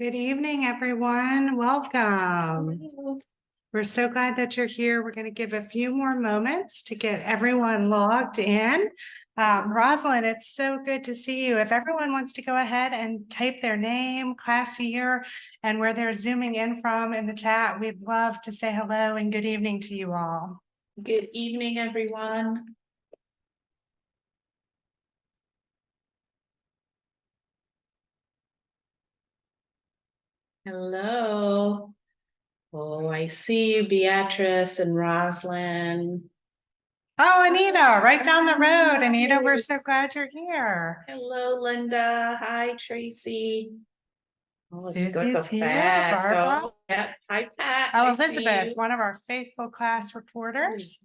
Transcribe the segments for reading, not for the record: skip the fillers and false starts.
Good evening, everyone. Welcome. Hello. We're so glad that you're here. We're going to give a few more moments to get everyone logged in. Rosalind, it's so good to see you. If everyone wants to go ahead and type their name, class year, and where they're zooming in from in the chat, we'd love to say hello and good evening to you all. Good evening, everyone. Hello. Oh, I see you, Beatrice and Roslyn. Oh, Anita, right down the road. Anita, we're so glad you're here. Hello, Linda. Hi, Tracy. Oh, it's going so Susie's here, fast. Barbara. Oh, yep. Hi, Pat. Oh, I see Elizabeth, you. one of our faithful class reporters.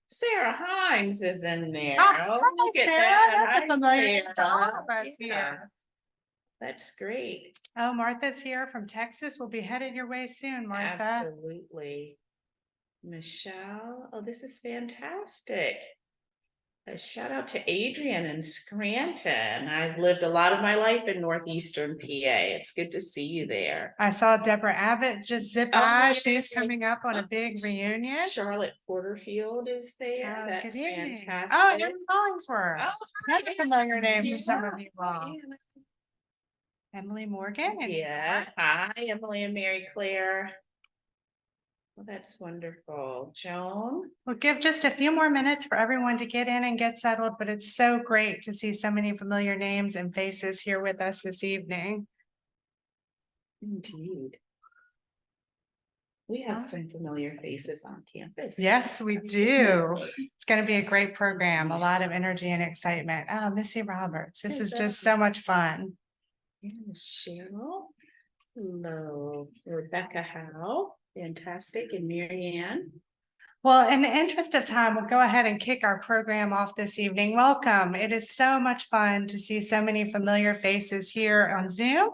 Sarah Hines is in there. Oh, Oh, look hi, at Sarah. that. That's a Hi, familiar name to all Sarah. of us Yeah, here. that's great. Oh, Martha's here from Texas. We'll be headed your way soon, Martha. Absolutely. Michelle. Oh, this is fantastic. A shout out to Adrian in Scranton. I've lived a lot of my life in northeastern PA. It's good to see you there. I saw Deborah Abbott just zip by. She's coming up on a big reunion. Charlotte Porterfield is there. Oh, That's good evening. fantastic. Oh, Emily Hollingsworth. Oh, That's a familiar name to yeah. some of you all. Emily Morgan. Yeah. Hi, Emily and Mary Claire. Well, that's wonderful. Joan? We'll give just a few more minutes for everyone to get in and get settled, but it's so great to see so many familiar names and faces here with us this evening. Indeed. We have some familiar faces on campus. Yes, we do. It's going to be a great program, a lot of energy and excitement. Oh, Missy Roberts, this is just so much fun. And Cheryl. Hello, Rebecca Howe. Fantastic. And Marianne. Well, in the interest of time, we'll go ahead and kick our program off this evening. Welcome. It is so much fun to see so many familiar faces here on Zoom.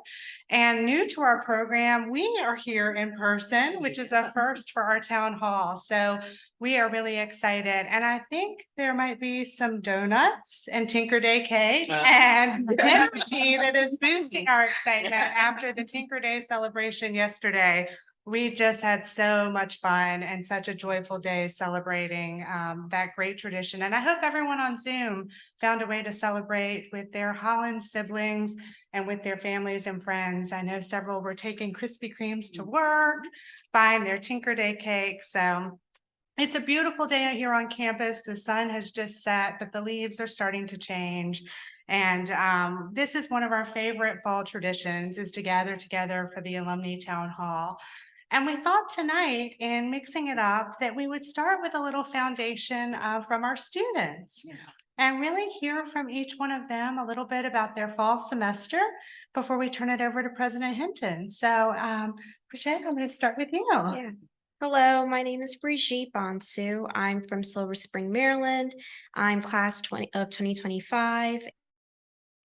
And new to our program, we are here in person, which is a first for our town hall. So we are really excited. And I think there might be some donuts and Tinker Day cake and energy that is boosting our excitement after the Tinker Day celebration yesterday. We just had so much fun and such a joyful day celebrating that great tradition. And I hope everyone on Zoom found a way to celebrate with their Holland siblings and with their families and friends. I know several were taking Krispy Kremes to work, buying their Tinker Day cake. So it's a beautiful day out here on campus. The sun has just set, but the leaves are starting to change. And this is one of our favorite fall traditions, is to gather together for the Alumnae Town Hall. And we thought tonight, in mixing it up, that we would start with a little foundation from our students and really hear from each one of them a little bit about their fall semester before we turn it over to President Hinton. So, Brigitte, I'm going to start with you. Yeah. Hello, my name is Brigitte Bonsu. I'm from Silver Spring, Maryland. I'm class 2025,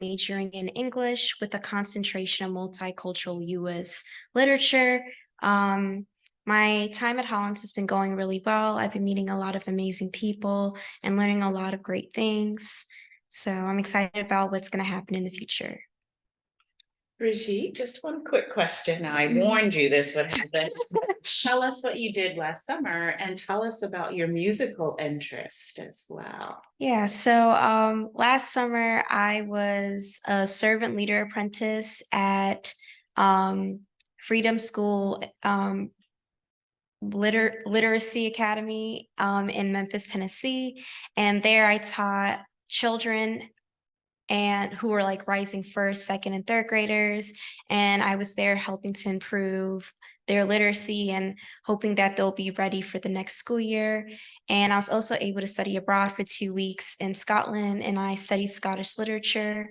majoring in English with a concentration of multicultural U.S. literature. My time at Hollins has been going really well. I've been meeting a lot of amazing people and learning a lot of great things. So I'm excited about what's going to happen in the future. Brigitte, just one quick question. Now, I warned you this would happen. Tell us what you did last summer and tell us about your musical interest as well. Yeah, so last summer I was a servant leader apprentice at Freedom School Literacy Academy in Memphis, Tennessee. And there I taught children and who were like rising first, second, and third graders. And I was there helping to improve their literacy and hoping that they'll be ready for the next school year. And I was also able to study abroad for 2 weeks in Scotland, and I studied Scottish literature.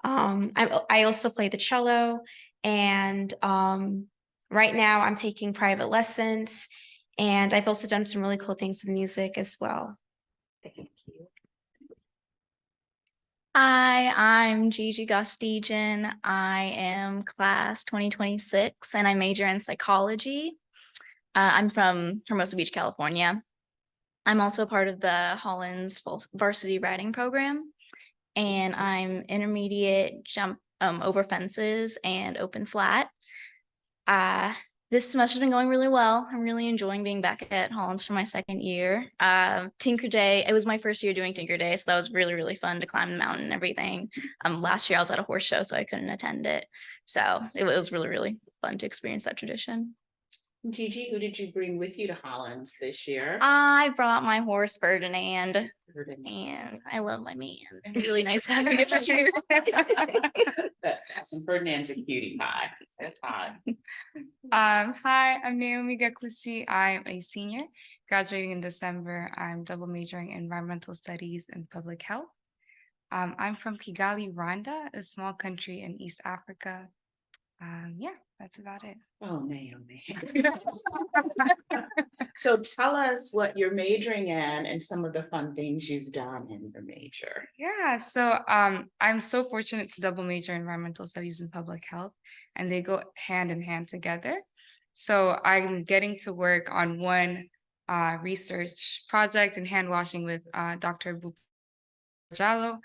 I also play the cello, and right now I'm taking private lessons, and I've also done some really cool things with music as well. Thank you. Hi, I'm Gigi Gostijan. I am class 2026 and I major in psychology. I'm from Hermosa Beach, California. I'm also part of the Hollins varsity riding program, and I'm intermediate jump over fences and open flat. This semester's been going really well. I'm really enjoying being back at Hollins for my second year. Tinker Day, it was my first year doing Tinker Day, so that was really, really fun to climb the mountain and everything. Last year I was at a horse show, so I couldn't attend it. So it was really, really fun to experience that tradition. Gigi, who did you bring with you to Hollins this year? I brought my horse Ferdinand, and I love my man. It's really nice having him here. And Ferdinand's a cutie pie. That's hot. Hi, I'm Naomi Gakusi. I'm a senior graduating in December. I'm double majoring in environmental studies and public health. I'm from Kigali, Rwanda, a small country in East Africa. Yeah, that's about it. Oh, Naomi. So tell us what you're majoring in and some of the fun things you've done in your major. Yeah, so I'm so fortunate to double major in environmental studies and public health, and they go hand in hand together. So I'm getting to work on one research project in hand washing with Dr. Bujalo.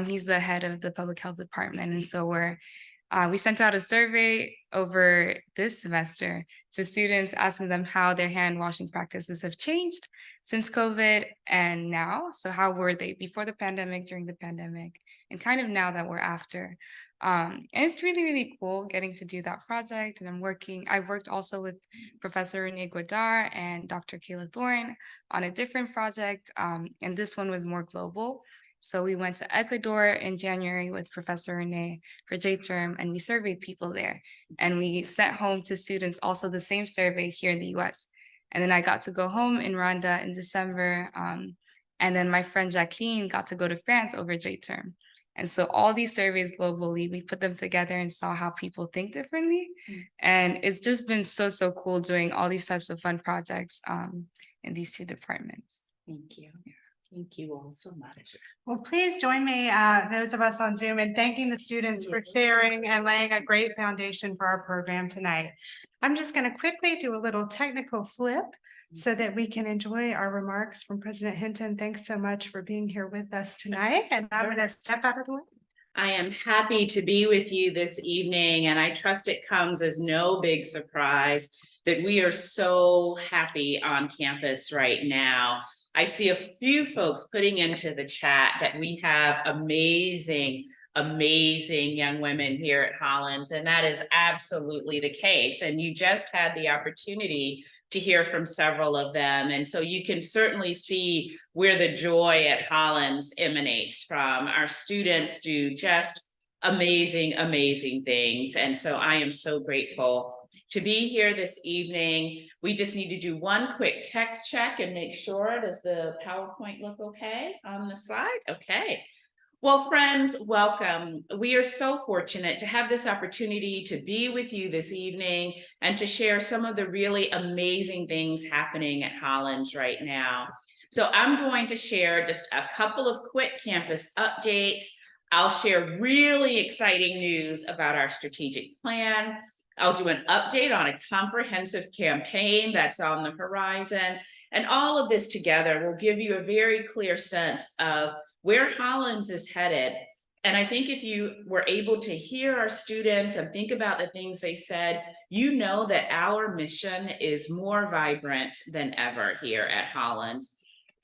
He's the head of the public health department, and so we sent out a survey over this semester to students asking them how their hand washing practices have changed since COVID and now. So how were they before the pandemic, during the pandemic, and kind of now that we're after. And it's really, really cool getting to do that project. And I've worked also with Professor Renee Godard and Dr. Kayla Thorne on a different project. And this one was more global. So we went to Ecuador in January with Professor Renee for J-term, and we surveyed people there. And we sent home to students also the same survey here in the US. And then I got to go home in Rwanda in December. And then my friend Jacqueline got to go to France over J-term. And so all these surveys globally, we put them together and saw how people think differently. And it's just been so, so cool doing all these types of fun projects in these two departments. Thank you. Thank you all so much. Well, please join me, those of us on Zoom, in thanking the students for sharing and laying a great foundation for our program tonight. I'm just going to quickly do a little technical flip so that we can enjoy our remarks from President Hinton. Thanks so much for being here with us tonight. And I'm going to step out of the way. I am happy to be with you this evening, and I trust it comes as no big surprise that we are so happy on campus right now. I see a few folks putting into the chat that we have amazing young women here at Hollins, and that is absolutely the case. And you just had the opportunity to hear from several of them. And so you can certainly see where the joy at Hollins emanates from. Our students do just amazing things. And so I am so grateful to be here this evening. We just need to do one quick tech check and make sure, does the PowerPoint look okay on the slide? Okay. Well, friends, welcome. We are so fortunate to have this opportunity to be with you this evening and to share some of the really amazing things happening at Hollins right now. So I'm going to share just a couple of quick campus updates. I'll share really exciting news about our strategic plan. I'll do an update on a comprehensive campaign that's on the horizon. And all of this together will give you a very clear sense of where Hollins is headed. And I think if you were able to hear our students and think about the things they said, you know that our mission is more vibrant than ever here at Hollins.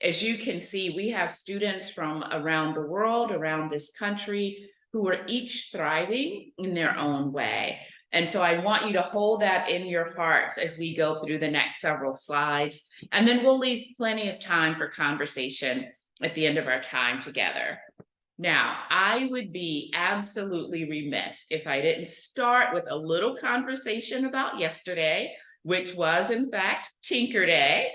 As you can see, we have students from around the world, around this country, who are each thriving in their own way. And so I want you to hold that in your hearts as we go through the next several slides. And then we'll leave plenty of time for conversation at the end of our time together. Now, I would be absolutely remiss if I didn't start with a little conversation about yesterday, which was in fact Tinker Day.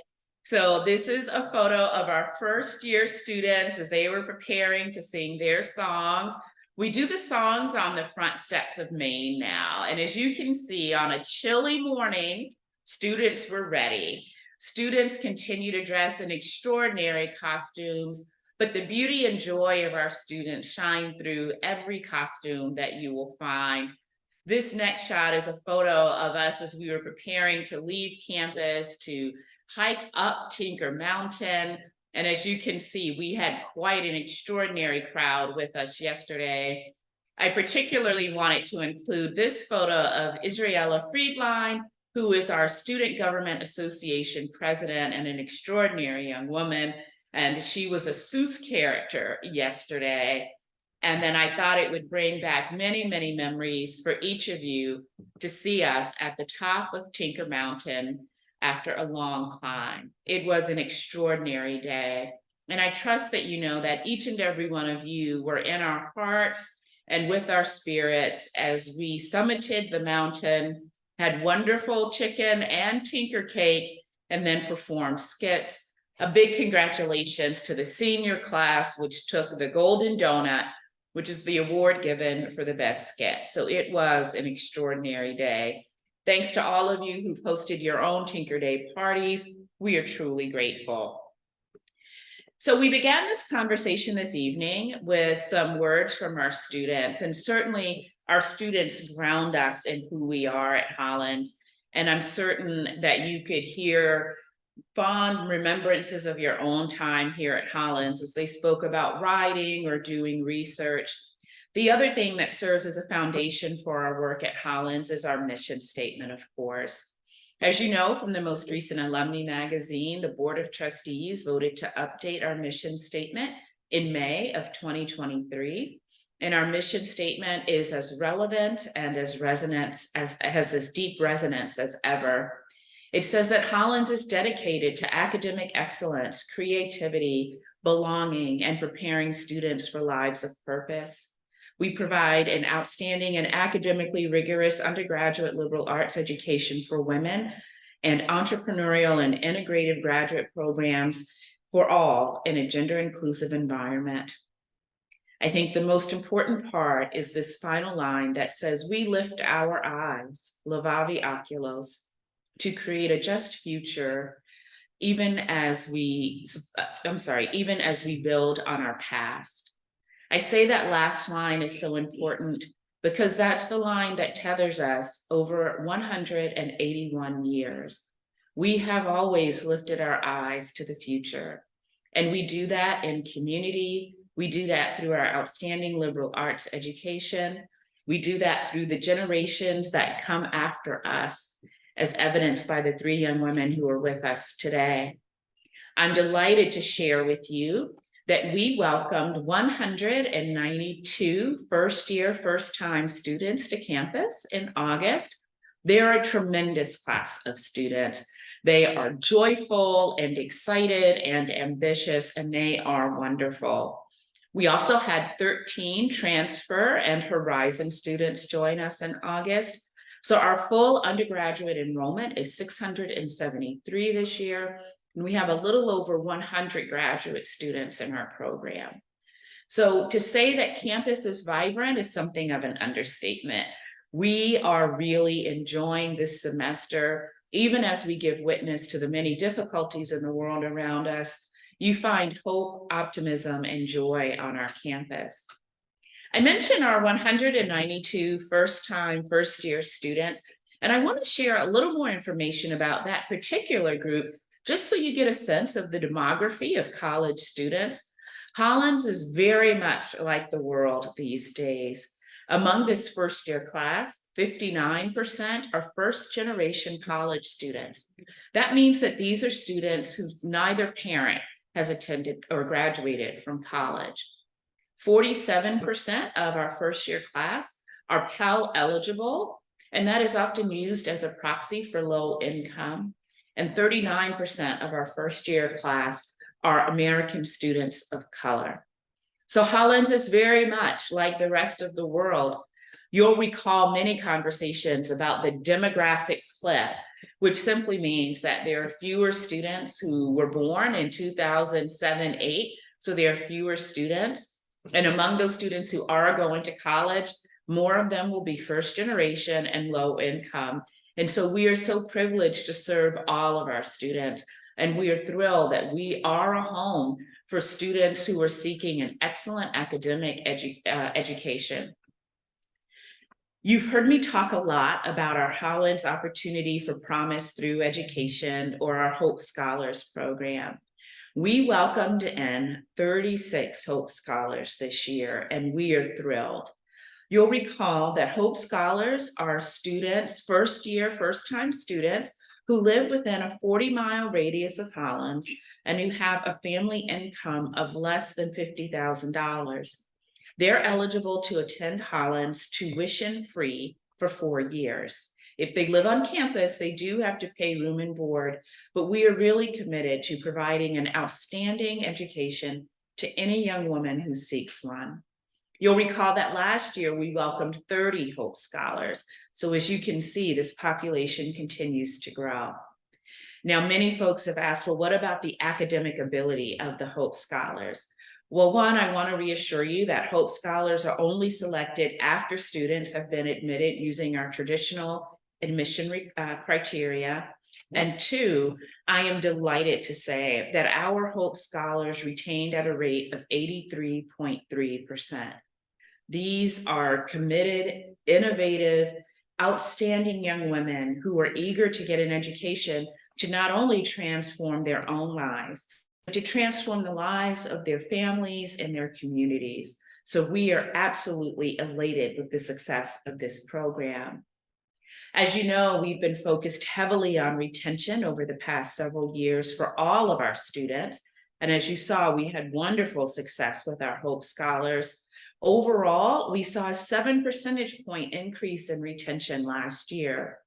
So this is a photo of our first year students as they were preparing to sing their songs. We do the songs on the front steps of Maine now. And as you can see, on a chilly morning, students were ready. Students continue to dress in extraordinary costumes, but the beauty and joy of our students shine through every costume that you will find. This next shot is a photo of us as we were preparing to leave campus to hike up Tinker Mountain. And as you can see, we had quite an extraordinary crowd with us yesterday. I particularly wanted to include this photo of Israela Friedline, who is our Student Government Association president and an extraordinary young woman. And she was a Seuss character yesterday. And then I thought it would bring back many, many memories for each of you to see us at the top of Tinker Mountain after a long climb. It was an extraordinary day. And I trust that you know that each and every one of you were in our hearts and with our spirits as we summited the mountain, had wonderful chicken and tinker cake, and then performed skits. A big congratulations to the senior class, which took the Golden Donut, which is the award given for the best skit. So it was an extraordinary day. Thanks to all of you who've hosted your own Tinker Day parties. We are truly grateful. So we began this conversation this evening with some words from our students, and certainly our students ground us in who we are at Hollins. And I'm certain that you could hear fond remembrances of your own time here at Hollins as they spoke about writing or doing research. The other thing that serves as a foundation for our work at Hollins is our mission statement, of course. As you know from the most recent Alumnae magazine, the Board of Trustees voted to update our mission statement in May of 2023. And our mission statement is as relevant and as has as deep resonance as ever. It says that Hollins is dedicated to academic excellence, creativity, belonging, and preparing students for lives of purpose. We provide an outstanding and academically rigorous undergraduate liberal arts education for women and entrepreneurial and integrative graduate programs for all in a gender inclusive environment. I think the most important part is this final line that says, we lift our eyes, levavi oculos, to create a just future, even as we build on our past. I say that last line is so important because that's the line that tethers us over 181 years. We have always lifted our eyes to the future, and we do that in community. We do that through our outstanding liberal arts education. We do that through the generations that come after us, as evidenced by the 3 young women who are with us today. I'm delighted to share with you that we welcomed 192 first-year, first-time students to campus in August. They're a tremendous class of students. They are joyful and excited and ambitious, and they are wonderful. We also had 13 transfer and Horizon students join us in August. So our full undergraduate enrollment is 673 this year. And we have a little over 100 graduate students in our program. So to say that campus is vibrant is something of an understatement. We are really enjoying this semester, even as we give witness to the many difficulties in the world around us. You find hope, optimism, and joy on our campus. I mentioned our 192 first-time, first-year students, and I want to share a little more information about that particular group, just so you get a sense of the demography of college students. Hollins is very much like the world these days. Among this first-year class, 59% are first-generation college students. That means that these are students whose neither parent has attended or graduated from college. 47% of our first-year class are Pell eligible, and that is often used as a proxy for low income. And 39% of our first-year class are American students of color. So Hollins is very much like the rest of the world. You'll recall many conversations about the demographic cliff, which simply means that there are fewer students who were born in 2007-8, so there are fewer students. And among those students who are going to college, more of them will be first generation and low income. And so we are so privileged to serve all of our students. And we are thrilled that we are a home for students who are seeking an excellent academic education. You've heard me talk a lot about our Hollins Opportunity for Promise Through Education, or our Hope Scholars program. We welcomed in 36 Hope Scholars this year, and we are thrilled. You'll recall that Hope Scholars are students, first-time students who live within a 40-mile radius of Hollins and who have a family income of less than $50,000. They're eligible to attend Hollins tuition-free for 4 years. If they live on campus, they do have to pay room and board, but we are really committed to providing an outstanding education to any young woman who seeks one. You'll recall that last year we welcomed 30 Hope Scholars. So as you can see, this population continues to grow. Now, many folks have asked, well, what about the academic ability of the Hope Scholars? Well, one, I want to reassure you that Hope Scholars are only selected after students have been admitted using our traditional admission criteria. And two, I am delighted to say that our Hope Scholars retained at a rate of 83.3%. These are committed, innovative, outstanding young women who are eager to get an education to not only transform their own lives, but to transform the lives of their families and their communities. So we are absolutely elated with the success of this program. As you know, we've been focused heavily on retention over the past several years for all of our students. And as you saw, we had wonderful success with our Hope Scholars. Overall, we saw a 7 percentage point increase in retention last year.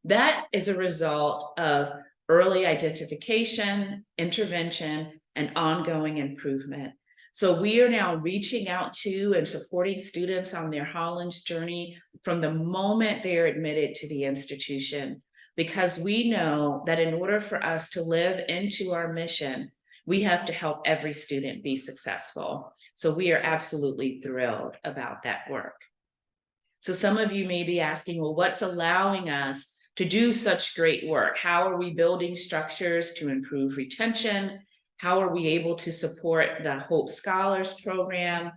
That is a result of early identification, intervention, and ongoing improvement. So we are now reaching out to and supporting students on their Hollins journey from the moment they are admitted to the institution, because we know that in order for us to live into our mission, we have to help every student be successful. So we are absolutely thrilled about that work. So some of you may be asking, well, what's allowing us to do such great work? How are we building structures to improve retention? How are we able to support the Hope Scholars program?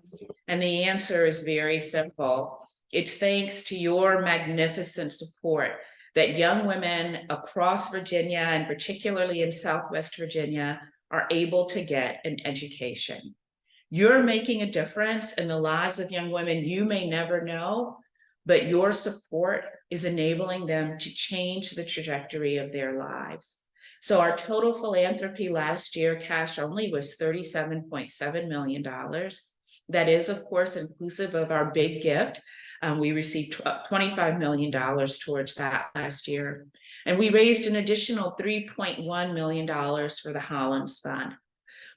And the answer is very simple. It's thanks to your magnificent support that young women across Virginia, and particularly in Southwest Virginia, are able to get an education. You're making a difference in the lives of young women you may never know, but your support is enabling them to change the trajectory of their lives. So our total philanthropy last year, cash only, was $37.7 million. That is, of course, inclusive of our big gift. We received $25 million towards that last year. And we raised an additional $3.1 million for the Hollins Fund.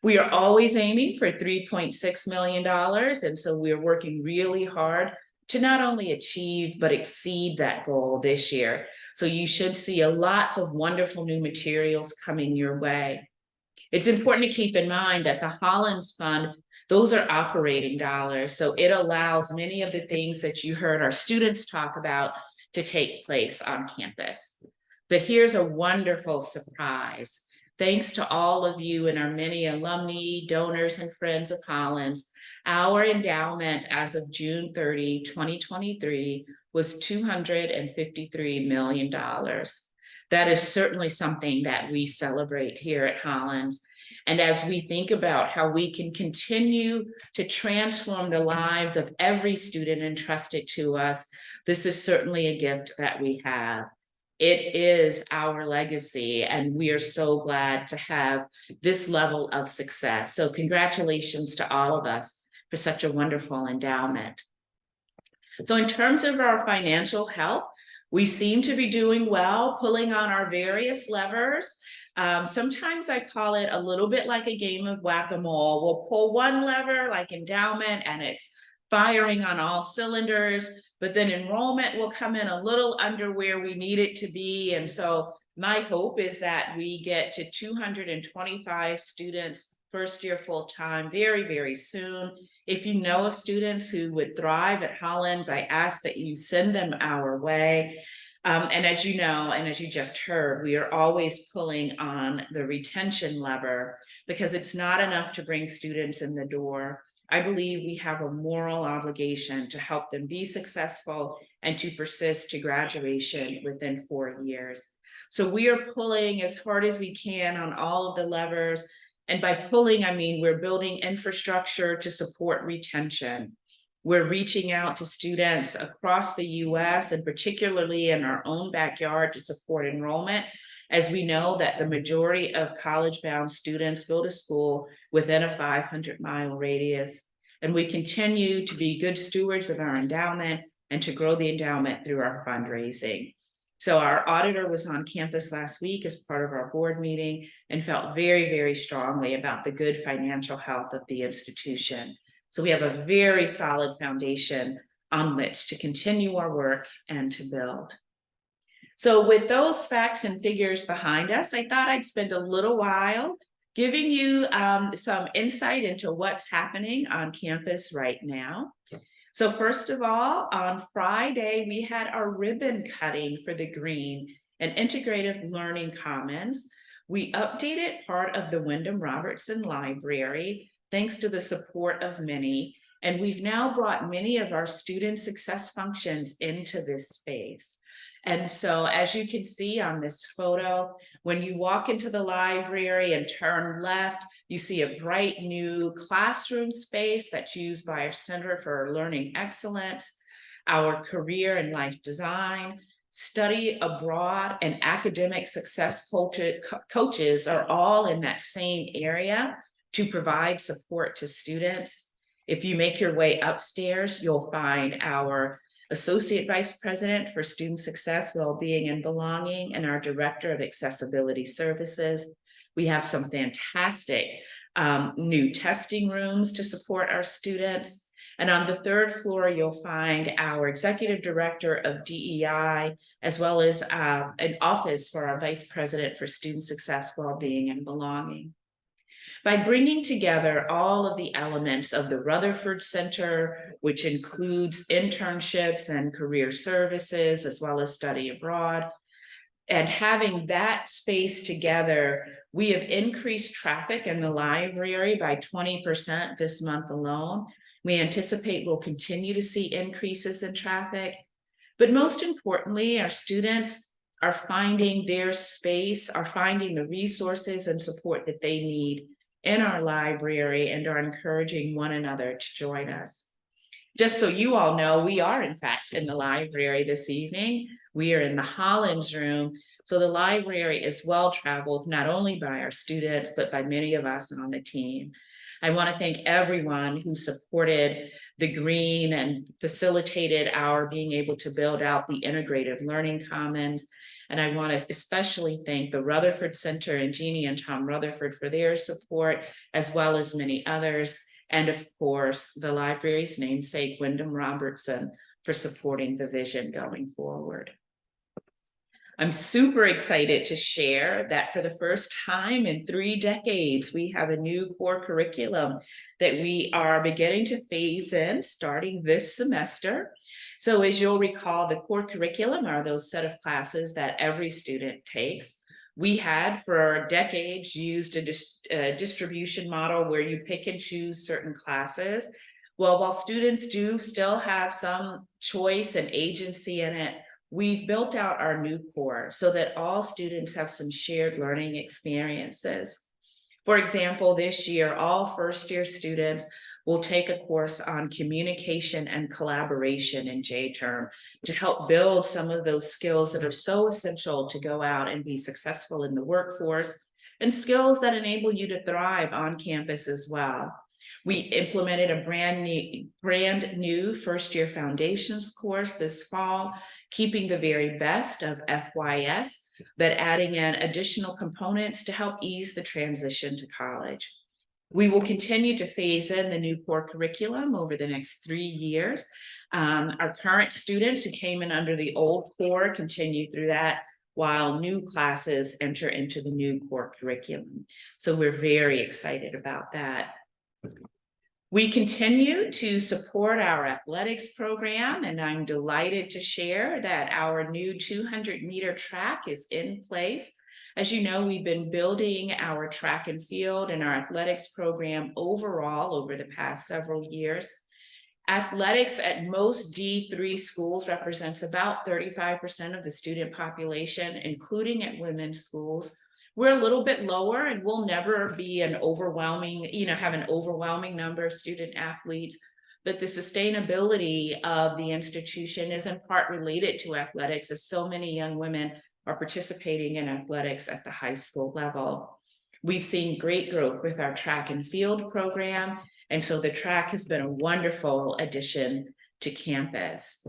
We are always aiming for $3.6 million. And so we're working really hard to not only achieve, but exceed that goal this year. So you should see lots of wonderful new materials coming your way. It's important to keep in mind that the Hollins Fund, those are operating dollars. So it allows many of the things that you heard our students talk about to take place on campus. But here's a wonderful surprise. Thanks to all of you and our many alumni, donors, and friends of Hollins, our endowment as of June 30, 2023 was $253 million. That is certainly something that we celebrate here at Hollins. And as we think about how we can continue to transform the lives of every student entrusted to us, this is certainly a gift that we have. It is our legacy, and we are so glad to have this level of success. So congratulations to all of us for such a wonderful endowment. So in terms of our financial health, we seem to be doing well, pulling on our various levers. Sometimes I call it a little bit like a game of whack-a-mole. We'll pull one lever like endowment and it's firing on all cylinders, but then enrollment will come in a little under where we need it to be. And so my hope is that we get to 225 students first year full-time very, very soon. If you know of students who would thrive at Hollins, I ask that you send them our way. And as you know, and as you just heard, we are always pulling on the retention lever because it's not enough to bring students in the door. I believe we have a moral obligation to help them be successful and to persist to graduation within 4 years. So we are pulling as hard as we can on all of the levers. And by pulling, I mean we're building infrastructure to support retention. We're reaching out to students across the US and particularly in our own backyard to support enrollment, as we know that the majority of college-bound students go to school within a 500-mile radius. And we continue to be good stewards of our endowment and to grow the endowment through our fundraising. So our auditor was on campus last week as part of our board meeting and felt very, very strongly about the good financial health of the institution. So we have a very solid foundation on which to continue our work and to build. So with those facts and figures behind us, I thought I'd spend a little while giving you some insight into what's happening on campus right now. So first of all, on Friday, we had our ribbon cutting for the Green and Integrative Learning Commons. We updated part of the Wyndham Robertson Library, thanks to the support of many, and we've now brought many of our student success functions into this space. And so as you can see on this photo, when you walk into the library and turn left, you see a bright new classroom space that's used by our Center for Learning Excellence, our career and life design, study abroad, and academic success coaches are all in that same area to provide support to students. If you make your way upstairs, you'll find our Associate Vice President for Student Success, Wellbeing, and Belonging, and our Director of Accessibility Services. We have some fantastic new testing rooms to support our students. And on the third floor, you'll find our Executive Director of DEI, as well as an office for our Vice President for Student Success, Wellbeing, and Belonging. By bringing together all of the elements of the Rutherford Center, which includes internships and career services, as well as study abroad, and having that space together, we have increased traffic in the library by 20% this month alone. We anticipate we'll continue to see increases in traffic. But most importantly, our students are finding their space, are finding the resources and support that they need in our library, and are encouraging one another to join us. Just so you all know, we are in fact in the library this evening. We are in the Hollins room. So the library is well traveled, not only by our students, but by many of us on the team. I want to thank everyone who supported the Green and facilitated our being able to build out the Integrative Learning Commons. And I want to especially thank the Rutherford Center and Jeannie and Tom Rutherford for their support, as well as many others. And of course, the library's namesake, Wyndham Robertson, for supporting the vision going forward. I'm super excited to share that for the first time in 3 decades, we have a new core curriculum that we are beginning to phase in starting this semester. So as you'll recall, the core curriculum are those set of classes that every student takes. We had for decades used a distribution model where you pick and choose certain classes. Well, while students do still have some choice and agency in it, we've built out our new core so that all students have some shared learning experiences. For example, this year, all first-year students will take a course on communication and collaboration in J-term to help build some of those skills that are so essential to go out and be successful in the workforce, and skills that enable you to thrive on campus as well. We implemented a brand new first-year foundations course this fall, keeping the very best of FYS, but adding in additional components to help ease the transition to college. We will continue to phase in the new core curriculum over the next 3 years. Our current students who came in under the old core continue through that, while new classes enter into the new core curriculum. So we're very excited about that. We continue to support our athletics program, and I'm delighted to share that our new 200-meter track is in place. As you know, we've been building our track and field and our athletics program overall over the past several years. Athletics at most D3 schools represents about 35% of the student population, including at women's schools. We're a little bit lower, and we'll never be an overwhelming, have an overwhelming number of student athletes, but the sustainability of the institution is in part related to athletics, as so many young women are participating in athletics at the high school level. We've seen great growth with our track and field program, and so the track has been a wonderful addition to campus.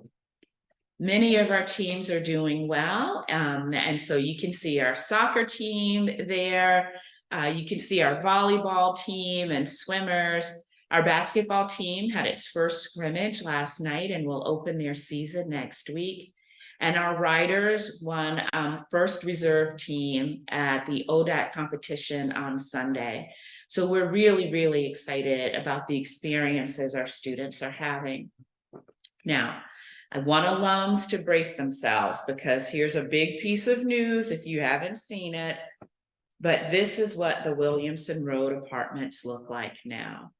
Many of our teams are doing well, and so you can see our soccer team there. You can see our volleyball team and swimmers. Our basketball team had its first scrimmage last night and will open their season next week. And our riders won first reserve team at the ODAC competition on Sunday. So we're really, really excited about the experiences our students are having. Now, I want alums to brace themselves, because here's a big piece of news if you haven't seen it. But this is what the Williamson Road apartments look like now.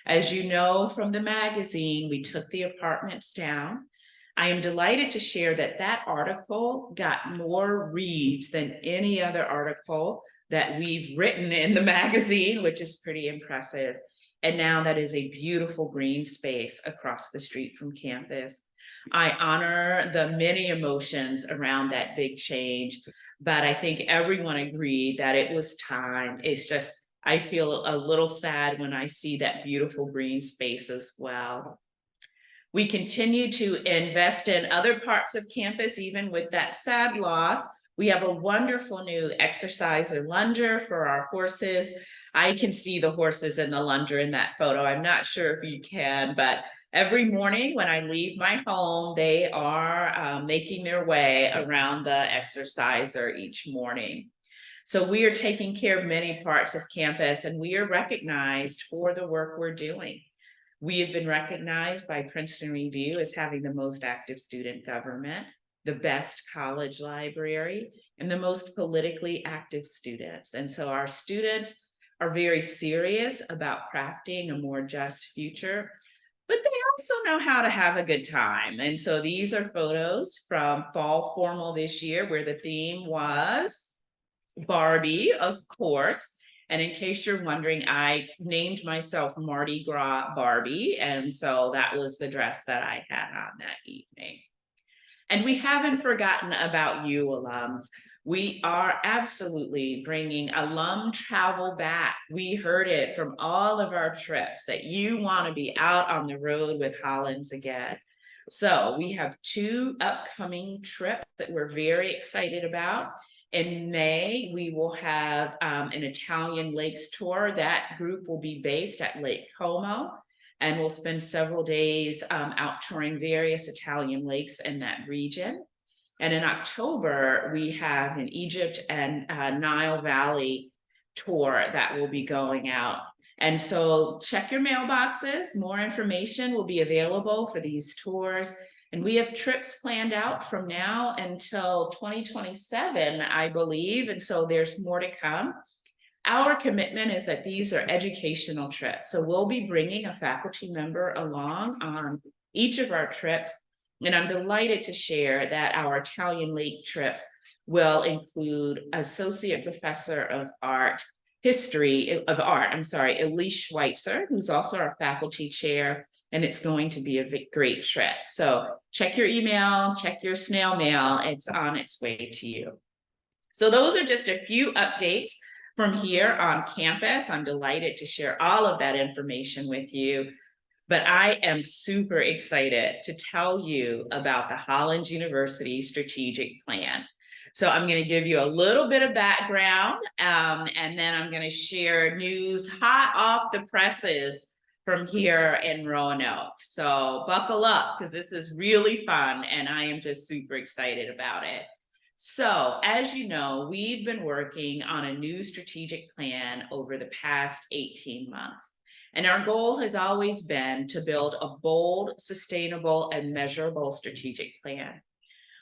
As you know from the magazine, we took the apartments down. I am delighted to share that that article got more reads than any other article that we've written in the magazine, which is pretty impressive. And now that is a beautiful green space across the street from campus. I honor the many emotions around that big change, but I think everyone agreed that it was time. It's just, I feel a little sad when I see that beautiful green space as well. We continue to invest in other parts of campus, even with that sad loss. We have a wonderful new exerciser lunger for our horses. I can see the horses in the lunger in that photo. I'm not sure if you can, but every morning when I leave my home, they are making their way around the exerciser each morning. So we are taking care of many parts of campus, and we are recognized for the work we're doing. We have been recognized by Princeton Review as having the most active student government, the best college library, and the most politically active students. And so our students are very serious about crafting a more just future, but they also know how to have a good time. And so these are photos from fall formal this year, where the theme was Barbie, of course. And in case you're wondering, I named myself Mardi Gras Barbie. And so that was the dress that I had on that evening. And we haven't forgotten about you, alums. We are absolutely bringing alum travel back. We heard it from all of our trips that you want to be out on the road with Hollins again. So we have 2 upcoming trips that we're very excited about. In May, we will have an Italian Lakes tour. That group will be based at Lake Como, and we'll spend several days out touring various Italian lakes in that region. And in October, we have an Egypt and Nile Valley tour that will be going out. And so check your mailboxes. More information will be available for these tours. And we have trips planned out from now until 2027, I believe. And so there's more to come. Our commitment is that these are educational trips. So we'll be bringing a faculty member along on each of our trips. And I'm delighted to share that our Italian Lake trips will include Associate Professor of History of Art, Elise Schweitzer, who's also our faculty chair, and it's going to be a great trip. So check your email, check your snail mail, it's on its way to you. So those are just a few updates from here on campus. I'm delighted to share all of that information with you, but I am super excited to tell you about the Hollins University Strategic Plan. So I'm going to give you a little bit of background, and then I'm going to share news hot off the presses from here in Roanoke. So buckle up, because this is really fun, and I am just super excited about it. So as you know, we've been working on a new strategic plan over the past 18 months. And our goal has always been to build a bold, sustainable, and measurable strategic plan.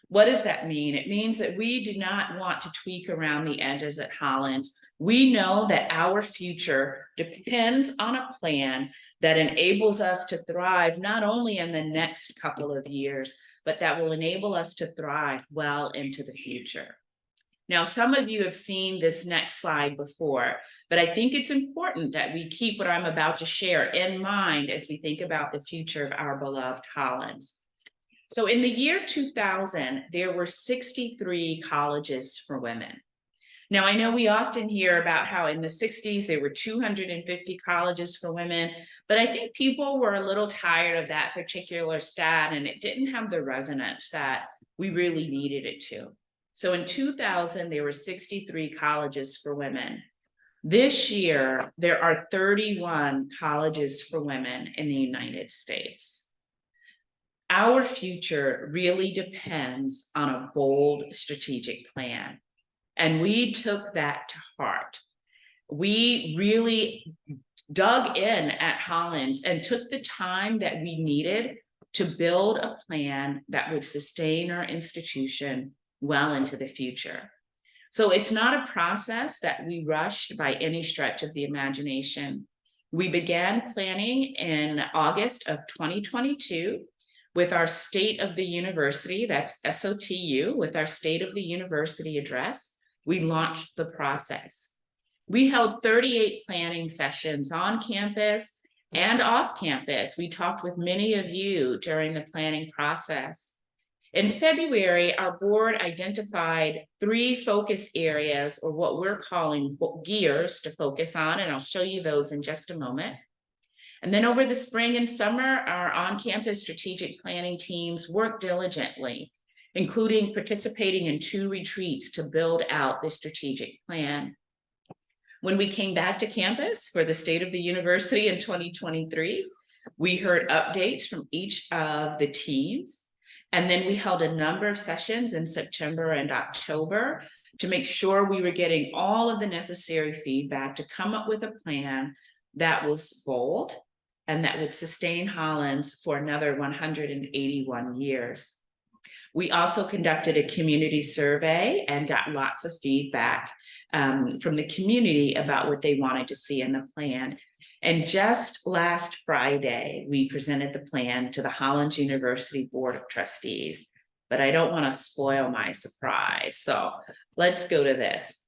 What does that mean? It means that we do not want to tweak around the edges at Hollins. We know that our future depends on a plan that enables us to thrive not only in the next couple of years, but that will enable us to thrive well into the future. Now, some of you have seen this next slide before, but I think it's important that we keep what I'm about to share in mind as we think about the future of our beloved Hollins. So in the year 2000, there were 63 colleges for women. Now, I know we often hear about how in the 60s there were 250 colleges for women, but I think people were a little tired of that particular stat, and it didn't have the resonance that we really needed it to. So in 2000, there were 63 colleges for women. This year, there are 31 colleges for women in the United States. Our future really depends on a bold strategic plan. And we took that to heart. We really dug in at Hollins and took the time that we needed to build a plan that would sustain our institution well into the future. So it's not a process that we rushed by any stretch of the imagination. We began planning in August of 2022 with our State of the University, that's SOTU, with our State of the University address. We launched the process. We held 38 planning sessions on campus and off campus. We talked with many of you during the planning process. In February, our board identified 3 focus areas, or what we're calling gears, to focus on, and I'll show you those in just a moment. And then over the spring and summer, our on-campus strategic planning teams worked diligently, including participating in 2 retreats to build out the strategic plan. When we came back to campus for the State of the University in 2023, we heard updates from each of the teams. And then we held a number of sessions in September and October to make sure we were getting all of the necessary feedback to come up with a plan that was bold and that would sustain Hollins for another 181 years. We also conducted a community survey and got lots of feedback from the community about what they wanted to see in the plan. And just last Friday, we presented the plan to the Hollins University Board of Trustees, but I don't want to spoil my surprise. So let's go to this.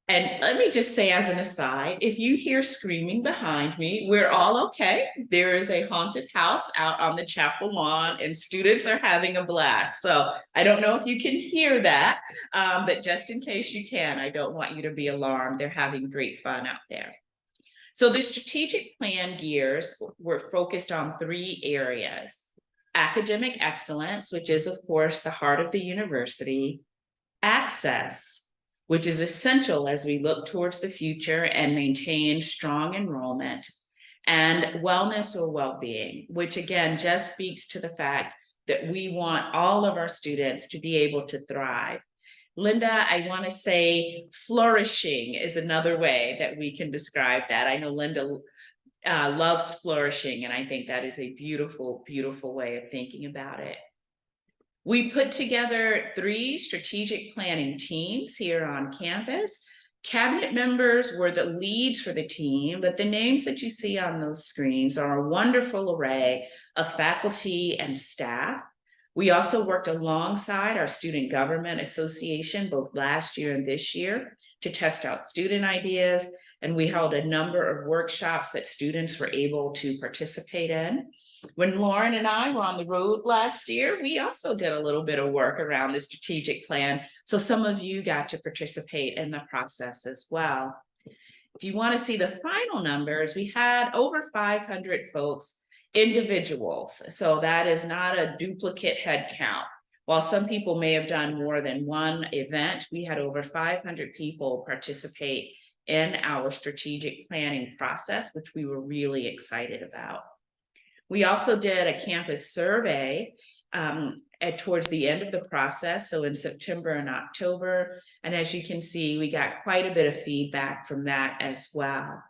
And let me just say as an aside, if you hear screaming behind me, we're all okay. There is a haunted house out on the chapel lawn and students are having a blast. So I don't know if you can hear that, but just in case you can, I don't want you to be alarmed. They're having great fun out there. So the strategic plan gears were focused on 3 areas: academic excellence, which is of course the heart of the university; access, which is essential as we look towards the future and maintain strong enrollment; and wellness or well-being, which again just speaks to the fact that we want all of our students to be able to thrive. Linda, I want to say flourishing is another way that we can describe that. I know Linda loves flourishing, and I think that is a beautiful, beautiful way of thinking about it. We put together 3 strategic planning teams here on campus. Cabinet members were the leads for the team, but the names that you see on those screens are a wonderful array of faculty and staff. We also worked alongside our Student Government Association, both last year and this year, to test out student ideas, and we held a number of workshops that students were able to participate in. When Lauren and I were on the road last year, we also did a little bit of work around the strategic plan, so some of you got to participate in the process as well. If you want to see the final numbers, we had over 500 folks, individuals, so that is not a duplicate head count. While some people may have done more than one event, we had over 500 people participate in our strategic planning process, which we were really excited about. We also did a campus survey towards the end of the process, so in September and October, and as you can see, we got quite a bit of feedback from that as well.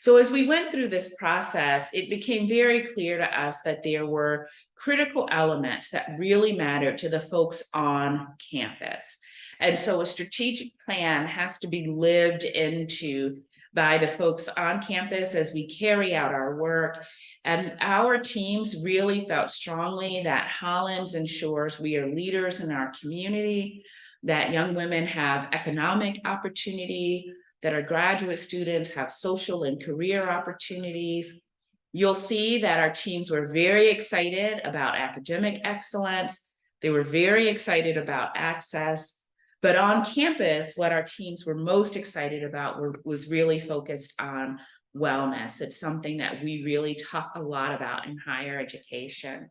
So as we went through this process, it became very clear to us that there were critical elements that really mattered to the folks on campus. And so a strategic plan has to be lived into by the folks on campus as we carry out our work. And our teams really felt strongly that Hollins ensures we are leaders in our community. that young women have economic opportunity, that our graduate students have social and career opportunities. You'll see that our teams were very excited about academic excellence. They were very excited about access. But on campus, what our teams were most excited about was really focused on wellness. It's something that we really talk a lot about in higher education.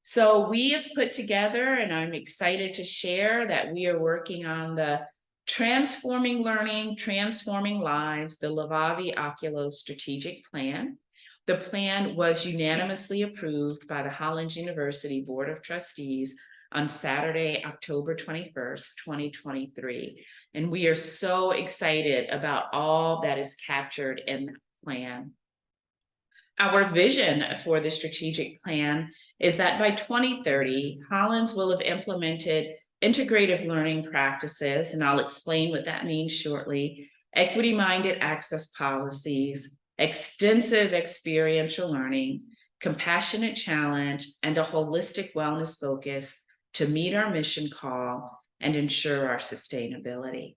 So we have put together, and I'm excited to share that we are working on the Transforming Learning, Transforming Lives, the Levavi Oculos Strategic Plan. The plan was unanimously approved by the Hollins University Board of Trustees on Saturday, October 21st, 2023. And we are so excited about all that is captured in that plan. Our vision for the strategic plan is that by 2030, Hollins will have implemented integrative learning practices, and I'll explain what that means shortly, equity-minded access policies, extensive experiential learning, compassionate challenge, and a holistic wellness focus to meet our mission call and ensure our sustainability.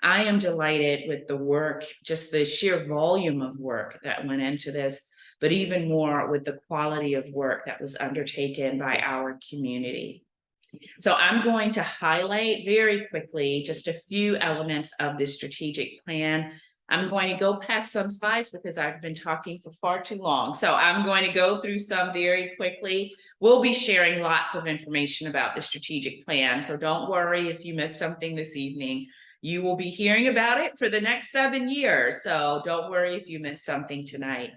I am delighted with the work, just the sheer volume of work that went into this, but even more with the quality of work that was undertaken by our community. So I'm going to highlight very quickly just a few elements of this strategic plan. I'm going to go past some slides because I've been talking for far too long. So I'm going to go through some very quickly. We'll be sharing lots of information about the strategic plan, so don't worry if you missed something this evening. You will be hearing about it for the next 7 years, so don't worry if you missed something tonight.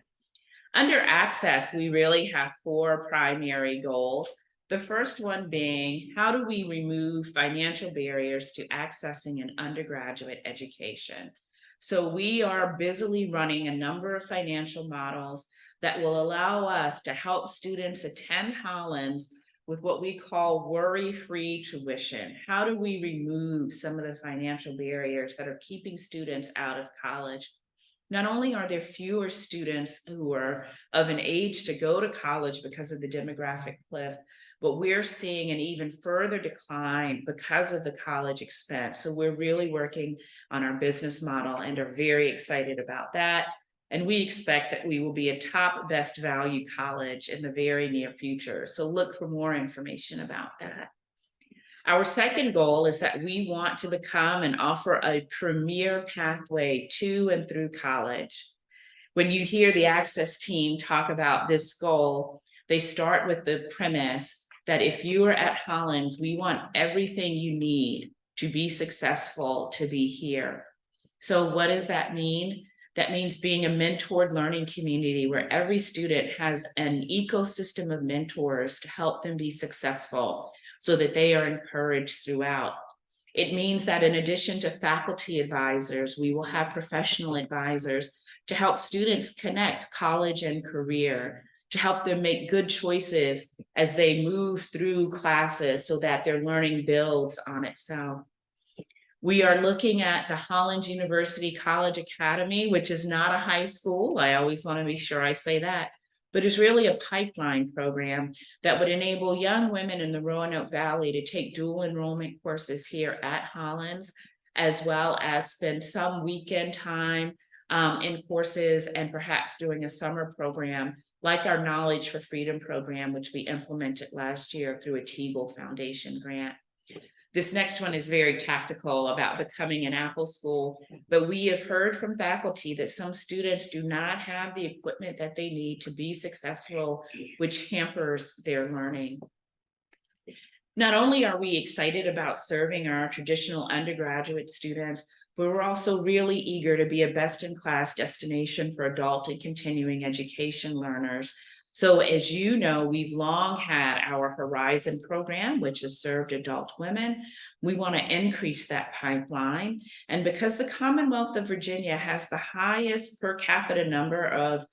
Under access, we really have 4 primary goals. The first one being, how do we remove financial barriers to accessing an undergraduate education? So we are busily running a number of financial models that will allow us to help students attend Hollins with what we call worry-free tuition. How do we remove some of the financial barriers that are keeping students out of college? Not only are there fewer students who are of an age to go to college because of the demographic cliff, but we're seeing an even further decline because of the college expense. So we're really working on our business model and are very excited about that. And we expect that we will be a top best value college in the very near future. So look for more information about that. Our second goal is that we want to become and offer a premier pathway to and through college. When you hear the access team talk about this goal, they start with the premise that if you are at Hollins, we want everything you need to be successful to be here. So what does that mean? That means being a mentored learning community where every student has an ecosystem of mentors to help them be successful so that they are encouraged throughout. It means that in addition to faculty advisors, we will have professional advisors to help students connect college and career, to help them make good choices as they move through classes so that their learning builds on itself. We are looking at the Hollins University College Academy, which is not a high school. I always want to be sure I say that, but is really a pipeline program that would enable young women in the Roanoke Valley to take dual enrollment courses here at Hollins, as well as spend some weekend time in courses and perhaps doing a summer program like our Knowledge for Freedom program, which we implemented last year through a Teagle Foundation grant. This next one is very tactical about becoming an Apple school, but we have heard from faculty that some students do not have the equipment that they need to be successful, which hampers their learning. Not only are we excited about serving our traditional undergraduate students, but we're also really eager to be a best-in-class destination for adult and continuing education learners. So as you know, we've long had our Horizon program, which has served adult women. We want to increase that pipeline. And because the Commonwealth of Virginia has the highest per capita number of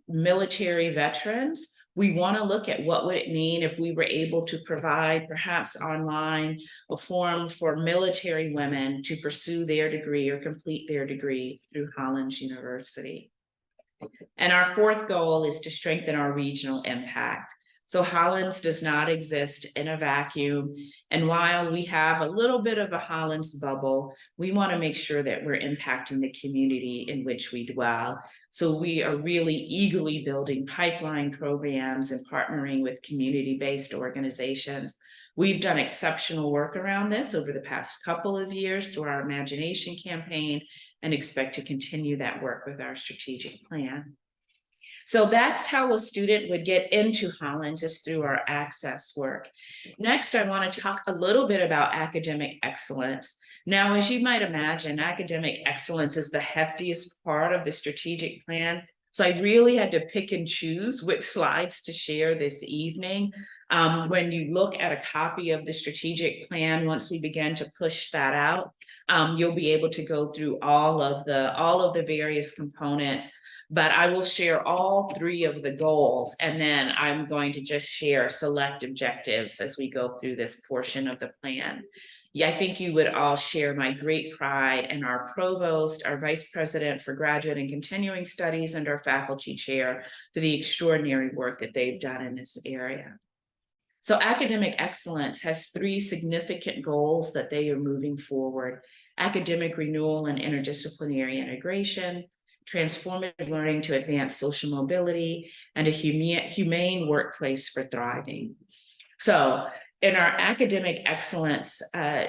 military veterans, we want to look at what would it mean if we were able to provide perhaps online a forum for military women to pursue their degree or complete their degree through Hollins University. And our fourth goal is to strengthen our regional impact. So Hollins does not exist in a vacuum. And while we have a little bit of a Hollins bubble, we want to make sure that we're impacting the community in which we dwell. So we are really eagerly building pipeline programs and partnering with community-based organizations. We've done exceptional work around this over the past couple of years through our Imagination campaign and expect to continue that work with our strategic plan. So that's how a student would get into Hollins, is through our access work. Next, I want to talk a little bit about academic excellence. Now, as you might imagine, academic excellence is the heftiest part of the strategic plan. So I really had to pick and choose which slides to share this evening. When you look at a copy of the strategic plan, once we begin to push that out, you'll be able to go through all of the various components. But I will share all three of the goals, and then I'm going to just share select objectives as we go through this portion of the plan. Yeah, I think you would all share my great pride in our provost, our vice president for graduate and continuing studies, and our faculty chair for the extraordinary work that they've done in this area. So academic excellence has three significant goals that they are moving forward: academic renewal and interdisciplinary integration, transformative learning to advance social mobility, and a humane workplace for thriving. So in our academic excellence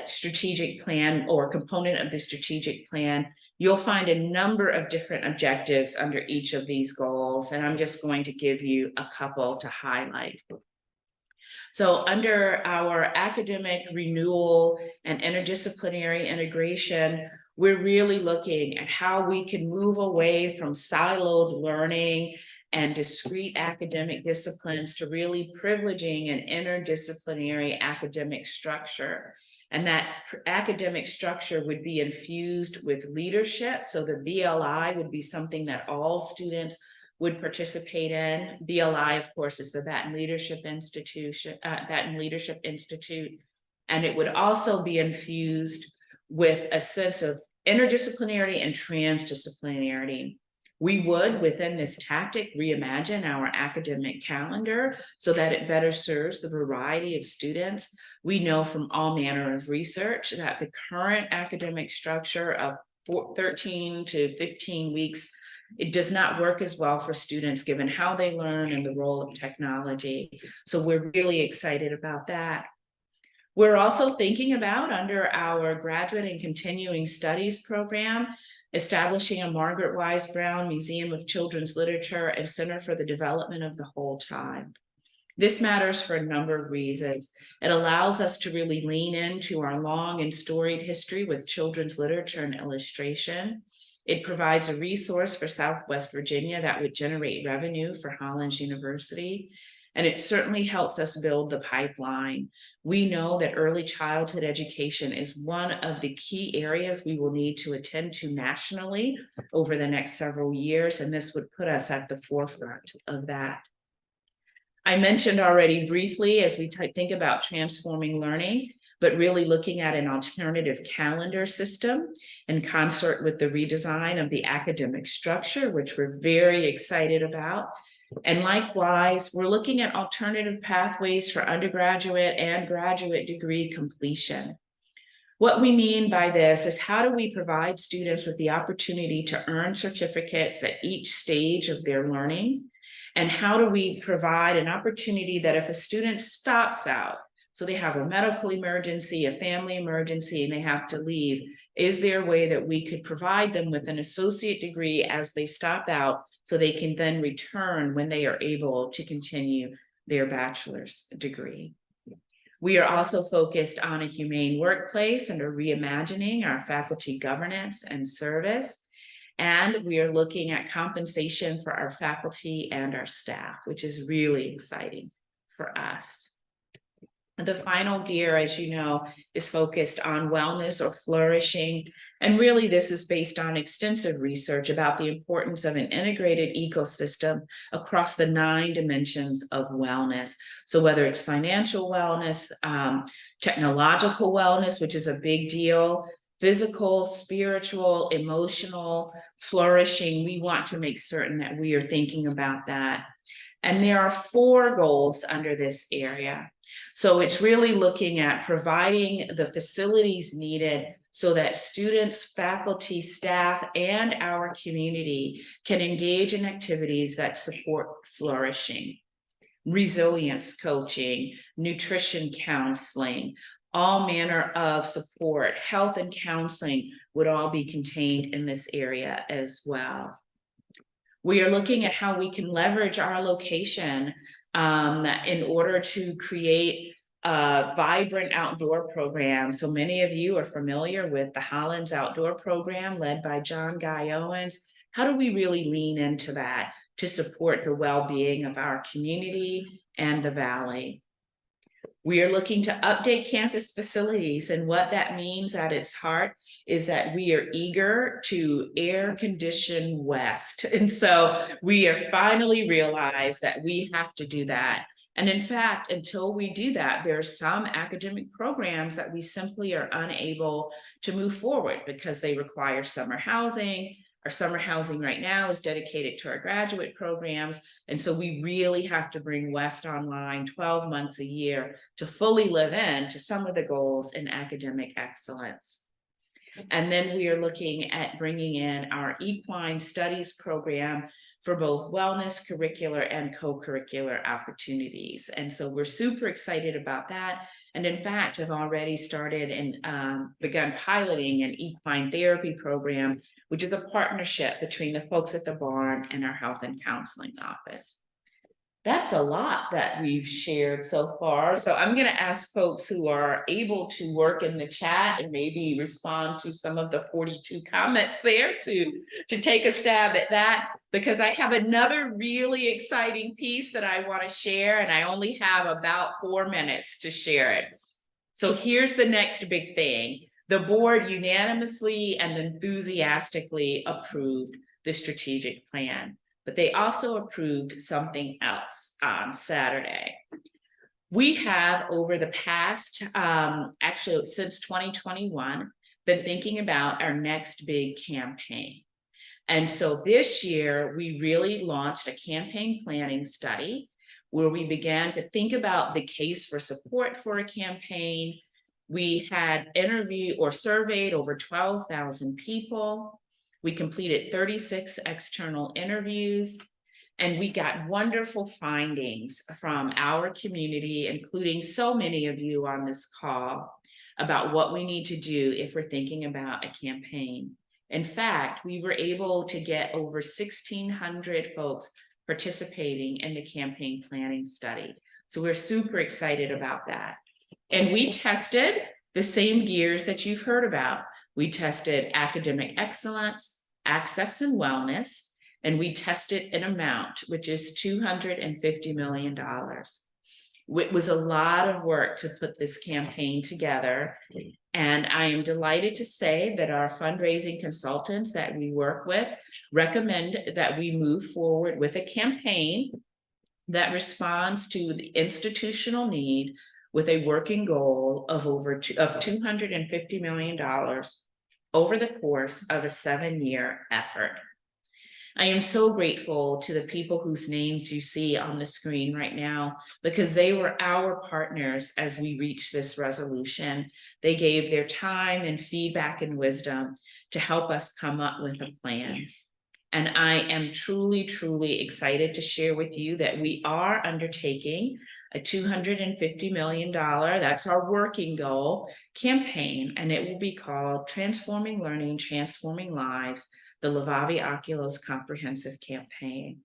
strategic plan, or component of the strategic plan, you'll find a number of different objectives under each of these goals, and I'm just going to give you a couple to highlight. So under our academic renewal and interdisciplinary integration, we're really looking at how we can move away from siloed learning and discrete academic disciplines to really privileging an interdisciplinary academic structure. And that academic structure would be infused with leadership. So the BLI would be something that all students would participate in. BLI, of course, is the Baton Leadership Institute, and it would also be infused with a sense of interdisciplinarity and transdisciplinarity. We would, within this tactic, reimagine our academic calendar so that it better serves the variety of students. We know from all manner of research that the current academic structure of 13 to 15 weeks, it does not work as well for students given how they learn and the role of technology. So we're really excited about that. We're also thinking about, under our graduate and continuing studies program, establishing a Margaret Wise Brown Museum of Children's Literature and Center for the Development of the Whole Child. This matters for a number of reasons. It allows us to really lean into our long and storied history with children's literature and illustration. It provides a resource for Southwest Virginia that would generate revenue for Hollins University. And it certainly helps us build the pipeline. We know that early childhood education is one of the key areas we will need to attend to nationally over the next several years, and this would put us at the forefront of that. I mentioned already briefly, as we think about transforming learning, but really looking at an alternative calendar system in concert with the redesign of the academic structure, which we're very excited about. And likewise, we're looking at alternative pathways for undergraduate and graduate degree completion. What we mean by this is, how do we provide students with the opportunity to earn certificates at each stage of their learning? And how do we provide an opportunity that if a student stops out, so they have a medical emergency, a family emergency, and they have to leave, is there a way that we could provide them with an associate degree as they stop out, so they can then return when they are able to continue their bachelor's degree? We are also focused on a humane workplace and are reimagining our faculty governance and service. And we are looking at compensation for our faculty and our staff, which is really exciting for us. The final gear, as you know, is focused on wellness or flourishing. And really, this is based on extensive research about the importance of an integrated ecosystem across the 9 dimensions of wellness. So whether it's financial wellness, technological wellness, which is a big deal, physical, spiritual, emotional, flourishing, we want to make certain that we are thinking about that. And there are 4 goals under this area. So it's really looking at providing the facilities needed so that students, faculty, staff, and our community can engage in activities that support flourishing, resilience coaching, nutrition counseling, all manner of support, health and counseling would all be contained in this area as well. We are looking at how we can leverage our location in order to create a vibrant outdoor program. So many of you are familiar with the Hollins Outdoor Program led by John Guy Owens. How do we really lean into that to support the well-being of our community and the Valley? We are looking to update campus facilities, and what that means at its heart is that we are eager to air condition West. And so we are finally realized that we have to do that. And in fact, until we do that, there are some academic programs that we simply are unable to move forward because they require summer housing. Our summer housing right now is dedicated to our graduate programs. And so we really have to bring West online 12 months a year to fully live into some of the goals in academic excellence. And then we are looking at bringing in our equine studies program for both wellness, curricular, and co-curricular opportunities. And so we're super excited about that. And in fact, have already started and begun piloting an equine therapy program, which is a partnership between the folks at the barn and our health and counseling office. That's a lot that we've shared so far. So I'm going to ask folks who are able to work in the chat and maybe respond to some of the 42 comments there to take a stab at that, because I have another really exciting piece that I want to share, and I only have about 4 minutes to share it. So here's the next big thing. The board unanimously and enthusiastically approved the strategic plan, but they also approved something else on Saturday. We have, over the past, actually since 2021, been thinking about our next big campaign. And so this year, we really launched a campaign planning study where we began to think about the case for support for a campaign. We had interviewed or surveyed over 12,000 people. We completed 36 external interviews, and we got wonderful findings from our community, including so many of you on this call, about what we need to do if we're thinking about a campaign. In fact, we were able to get over 1,600 folks participating in the campaign planning study. So we're super excited about that. And we tested the same gears that you've heard about. We tested academic excellence, access and wellness, and we tested an amount, which is $250 million. It was a lot of work to put this campaign together. And I am delighted to say that our fundraising consultants that we work with recommend that we move forward with a campaign that responds to the institutional need with a working goal of $250 million over the course of a 7-year effort. I am so grateful to the people whose names you see on the screen right now, because they were our partners as we reached this resolution. They gave their time and feedback and wisdom to help us come up with a plan. And I am truly, truly excited to share with you that we are undertaking a $250 million, that's our working goal, campaign, and it will be called Transforming Learning, Transforming Lives, the Levavi Oculos Comprehensive Campaign.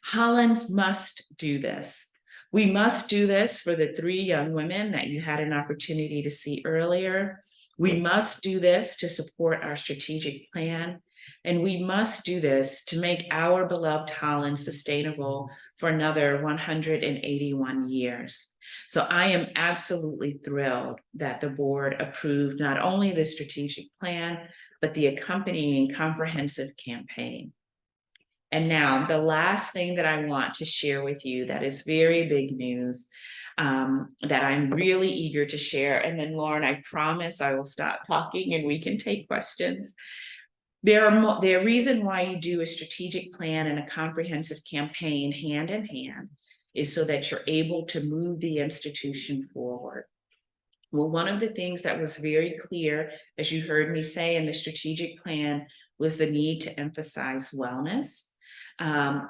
Hollins must do this. We must do this for the 3 young women that you had an opportunity to see earlier. We must do this to support our strategic plan. And we must do this to make our beloved Hollins sustainable for another 181 years. So I am absolutely thrilled that the board approved not only the strategic plan, but the accompanying comprehensive campaign. And now the last thing that I want to share with you that is very big news, that I'm really eager to share. And then Lauren, I promise I will stop talking and we can take questions. The reason why you do a strategic plan and a comprehensive campaign hand in hand is so that you're able to move the institution forward. Well, one of the things that was very clear, as you heard me say in the strategic plan, was the need to emphasize wellness.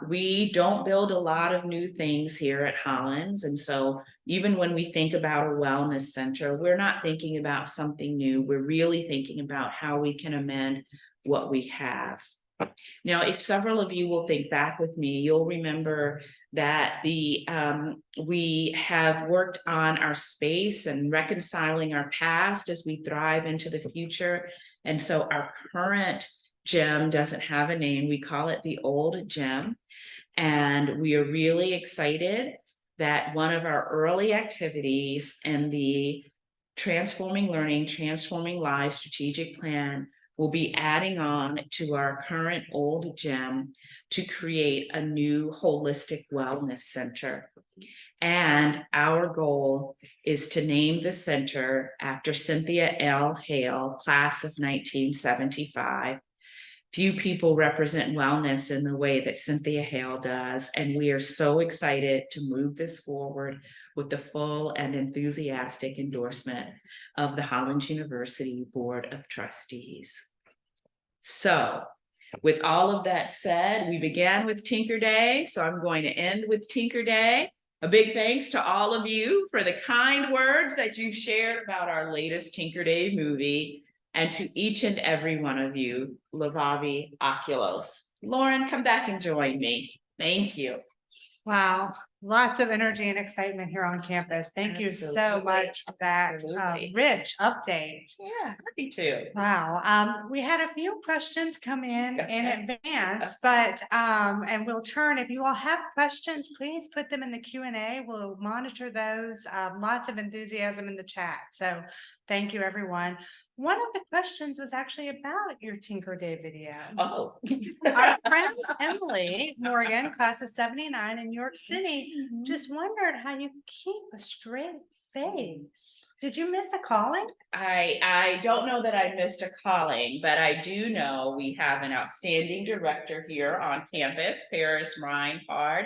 We don't build a lot of new things here at Hollins. And so even when we think about a wellness center, we're not thinking about something new. We're really thinking about how we can amend what we have. Now, if several of you will think back with me, you'll remember that we have worked on our space and reconciling our past as we thrive into the future. And so our current gym doesn't have a name. We call it the old gym. And we are really excited that one of our early activities in the Transforming Learning, Transforming Lives strategic plan will be adding on to our current old gym to create a new holistic wellness center. And our goal is to name the center after Cynthia L. Hale, class of 1975. Few people represent wellness in the way that Cynthia Hale does, and we are so excited to move this forward with the full and enthusiastic endorsement of the Hollins University Board of Trustees. So, with all of that said, we began with Tinker Day, so I'm going to end with Tinker Day. A big thanks to all of you for the kind words that you shared about our latest Tinker Day movie, and to each and every one of you, Lavavi Oculos. Lauren, come back and join me. Thank you. Wow, lots of energy and excitement here on campus. Thank you so Absolutely. much for that Absolutely. rich update. Yeah, happy to. Wow, we had a few questions come in advance, but and we'll turn, if you all have questions, please put them in the Q&A. We'll monitor those. Lots of enthusiasm in the chat. So thank you, everyone. One of the questions was actually about your Tinker Day video. Oh. Our friend Emily Morgan, class of 79 in New York City, just wondered how you keep a straight face. Did you miss a calling? I don't know that I missed a calling, but I do know we have an outstanding director here on campus, Paris Reinhard.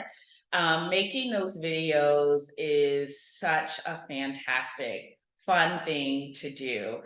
Making those videos is such a fantastic, fun thing to do.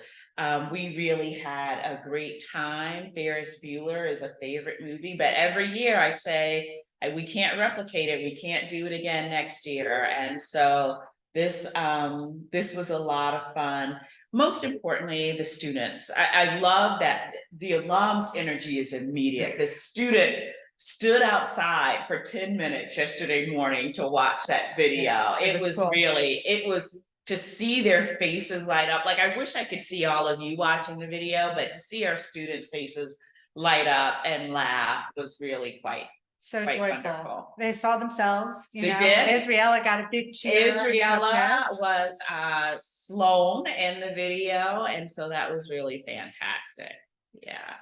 We really had a great time. Ferris Bueller is a favorite movie, but every year I say, we can't replicate it. We can't do it again next year. And so this was a lot of fun. Most importantly, the students. I love that the alums' energy is immediate. The students stood outside for 10 minutes yesterday morning to watch that video. It was cool. it was to see their faces light up. Like, I wish I could see all of you watching the video, but to see our students' faces light up and laugh was really quite Joyful. wonderful. They saw themselves, you They know. did. Israela got a big cheer. Israela was Sloan in the video, and so that was really fantastic. Yeah.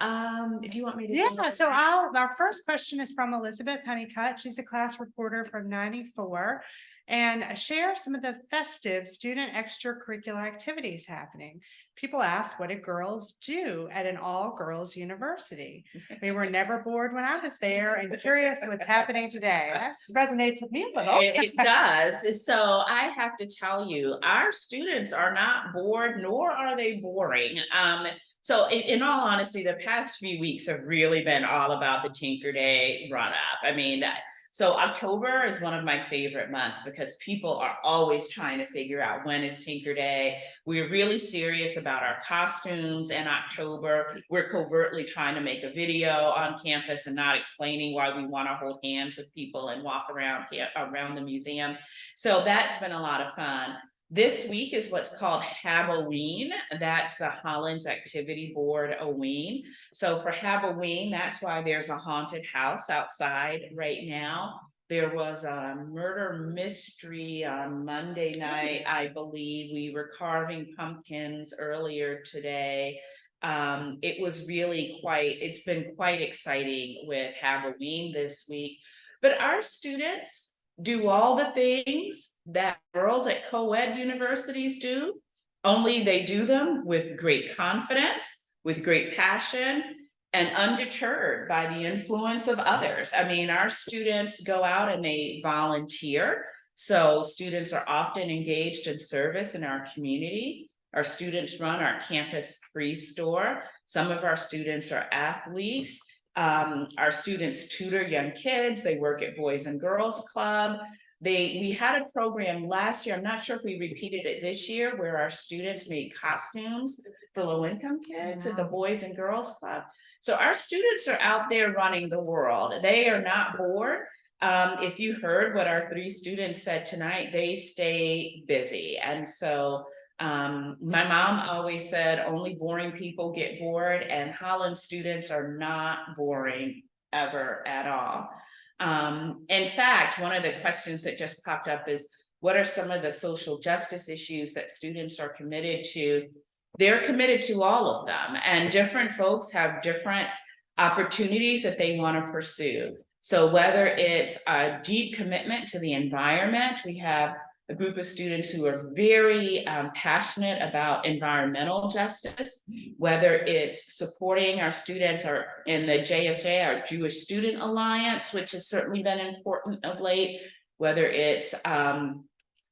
Do you want me to? Yeah, so our first question is from Elizabeth Honeycutt. She's a class reporter from 94, and share some of the festive student extracurricular activities happening. People ask, what do girls do at an all-girls university? We were never bored when I was there, and curious what's happening today. That resonates with me a little. It does. So I have to tell you, our students are not bored, nor are they boring. So in all honesty, the past few weeks have really been all about the Tinker Day run up. I mean, so October is one of my favorite months because people are always trying to figure out when is Tinker Day. We're really serious about our costumes in October. We're covertly trying to make a video on campus and not explaining why we want to hold hands with people and walk around the museum. So that's been a lot of fun. This week is what's called Halloween. That's the Hollins Activity Board Halloween. So for Halloween, that's why there's a haunted house outside right now. There was a murder mystery on Monday night, I believe. We were carving pumpkins earlier today. It was really it's been quite exciting with Halloween this week. But our students do all the things that girls at co-ed universities do, only they do them with great confidence, with great passion and undeterred by the influence of others. I mean, our students go out and they volunteer. So students are often engaged in service in our community. Our students run our campus free store. Some of our students are athletes. Our students tutor young kids. They work at Boys and Girls Club. We had a program last year, I'm not sure if we repeated it this year, where our students made costumes for low-income kids at the Boys and Girls Club. So our students are out there running the world. They are not bored. If you heard what our 3 students said tonight, they stay busy. And so my mom always said, only boring people get bored, and Holland students are not boring ever at all. In fact, one of the questions that just popped up is, what are some of the social justice issues that students are committed to? They're committed to all of them, and different folks have different opportunities that they want to pursue. So whether it's a deep commitment to the environment, we have a group of students who are very passionate about environmental justice, whether it's supporting our students in the JSA, our Jewish Student Alliance, which has certainly been important of late, whether it's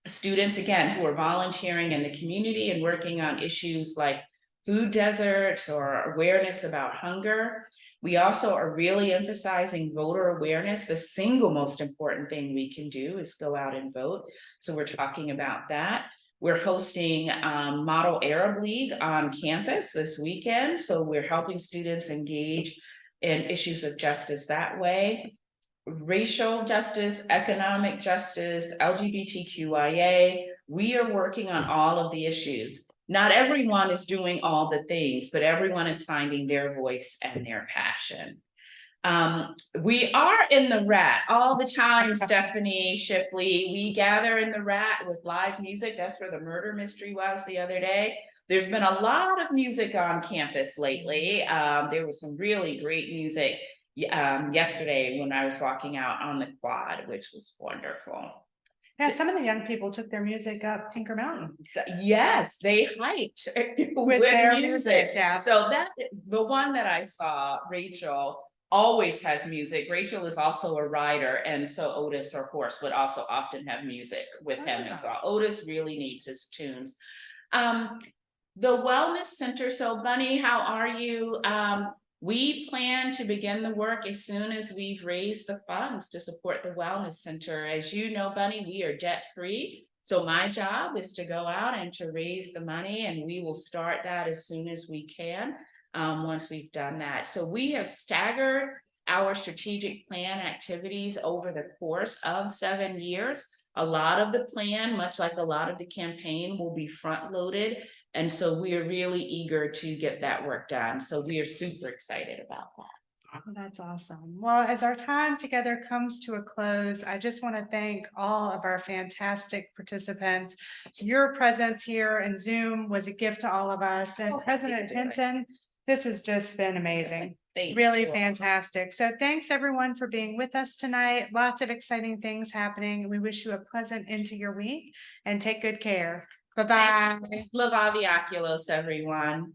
students, again, who are volunteering in the community and working on issues like food deserts or awareness about hunger. We also are really emphasizing voter awareness. The single most important thing we can do is go out and vote. So we're talking about that. We're hosting Model Arab League on campus this weekend. So we're helping students engage in issues of justice that way. Racial justice, economic justice, LGBTQIA. We are working on all of the issues. Not everyone is doing all the things, but everyone is finding their voice and their passion. We are in the Rat all the time, Stephanie Shipley. We gather in the Rat with live music. That's where the murder mystery was the other day. There's been a lot of music on campus lately. There was some really great music yesterday when I was walking out on the quad, which was wonderful. Yeah, some of the young people took their music up Tinker Mountain. So, yes, they hiked with their music. yeah. So the one that I saw, Rachel, always has music. Rachel is also a rider, and so Otis, her horse, would also often have music with him as well. Otis really needs his tunes. The Wellness Center. So Bunny, how are you? We plan to begin the work as soon as we've raised the funds to support the Wellness Center. As you know, Bunny, we are debt-free. So my job is to go out and to raise the money, and we will start that as soon as we can, once we've done that. So we have staggered our strategic plan activities over the course of 7 years. A lot of the plan, much like a lot of the campaign, will be front-loaded. And so we are really eager to get that work done. So we are super excited about that. Well, that's awesome. Well, as our time together comes to a close, I just want to thank all of our fantastic participants. Your presence here in Zoom was a gift to all of us. And President Hinton, this has just been amazing. Really fantastic. So thanks everyone for being with us tonight. Lots of exciting things happening. We wish you a pleasant end to your week and take good care. Bye-bye. Lavavi Oculos, everyone.